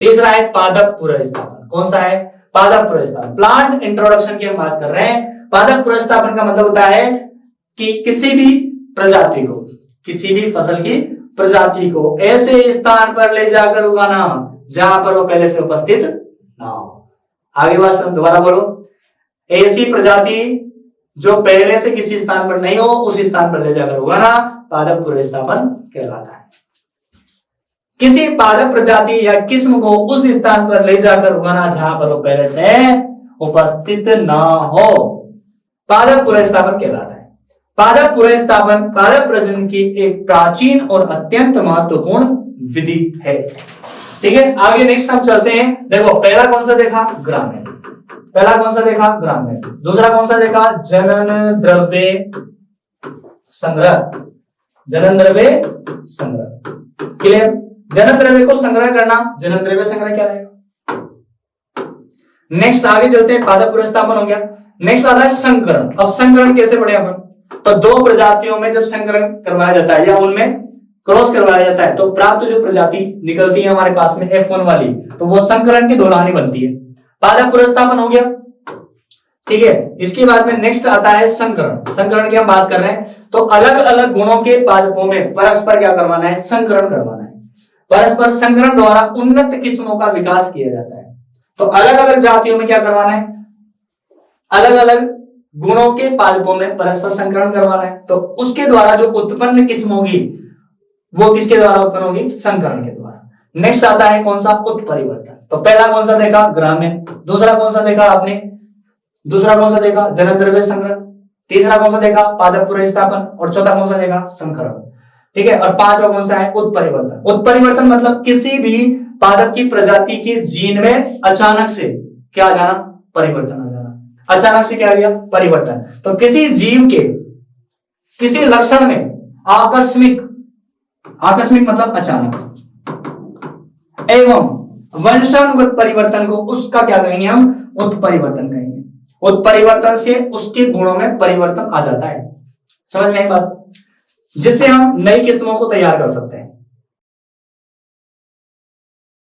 तीसरा है पादप पुनर्स्थापन। कौन सा है? पादप पुनर्स्थापन। प्लांट इंट्रोडक्शन की हम बात कर रहे हैं। पादप पुनर्स्थापन का मतलब होता है कि किसी भी प्रजाति को, किसी भी फसल की प्रजाति को ऐसे स्थान पर ले जाकर उगाना जहां पर वो पहले से उपस्थित ना हो। आगे बात दोबारा बोलो। ऐसी प्रजाति जो पहले से किसी स्थान पर नहीं हो, उस स्थान पर ले जाकर उगाना पादप पुनर्स्थापन कहलाता है। किसी पादप प्रजाति या किस्म को उस स्थान पर ले जाकर उगाना जहां पर वो पहले से उपस्थित ना हो, पादप पुनर्स्थापन कहलाता है। पादप पुनर्स्थापन पादप प्रजनन की एक प्राचीन और अत्यंत महत्वपूर्ण विधि है। ठीक है, आगे नेक्स्ट हम चलते हैं। देखो पहला कौन सा देखा? ग्रामीण। पहला कौन सा देखा? ग्रामीण। दूसरा कौन सा देखा? जनन द्रव्य संग्रह। जनन द्रव्य संग्रह। क्लियर? जनन द्रव्य को संग्रह करना, जनन द्रव्य संग्रह क्या रहेगा? नेक्स्ट आगे चलते हैं। पादप पुनर्स्थापन हो गया। नेक्स्ट आता है संकरण। अब संकरण कैसे पढ़े अपन? तो दो प्रजातियों में जब संकरण करवाया जाता है या उनमें क्रॉस करवाया जाता है तो प्राप्त जो प्रजाति निकलती है हमारे पास में F1 वाली, तो वो संकरण की दोलानी बनती है। पादप पुनर्स्थापन हो गया। ठीक है, इसके बाद में नेक्स्ट आता है संकरण। संकरण की हम बात कर रहे हैं तो अलग अलग गुणों के पादपों में परस्पर क्या करवाना है? संकरण करवाना है। परस्पर संकरण द्वारा उन्नत किस्मों का विकास किया जाता है। तो अलग अलग जातियों में क्या करवाना है? अलग अलग गुणों के पादपों में परस्पर संकरण करवाना है। तो उसके द्वारा जो उत्पन्न किस्म होगी वो किसके द्वारा उत्पन्न होगी? संकरण के द्वारा। नेक्स्ट आता है कौन सा? उत्परिवर्तन। तो पहला कौन सा देखा? ग्रामीण। दूसरा कौन सा देखा आपने? दूसरा कौन सा देखा? जनन द्रव्य संग्रह। तीसरा कौन सा देखा? पादप पुनर्स्थापन। और चौथा कौन सा देखा? संकरण। ठीक है, और पांचवा कौन सा है? उत्परिवर्तन। उत्परिवर्तन मतलब किसी भी पादप की प्रजाति के जीन में अचानक से क्या आ जाना? परिवर्तन आ जाना। अचानक से क्या आ गया? परिवर्तन। तो किसी जीव के किसी लक्षण में आकस्मिक, आकस्मिक मतलब अचानक, एवं वंशानुगत परिवर्तन को उसका क्या कहेंगे हम? उत्परिवर्तन कहेंगे। उत्परिवर्तन से उसके गुणों में परिवर्तन आ जाता है। समझ में आई बात? जिससे हम नई किस्मों को तैयार कर सकते हैं।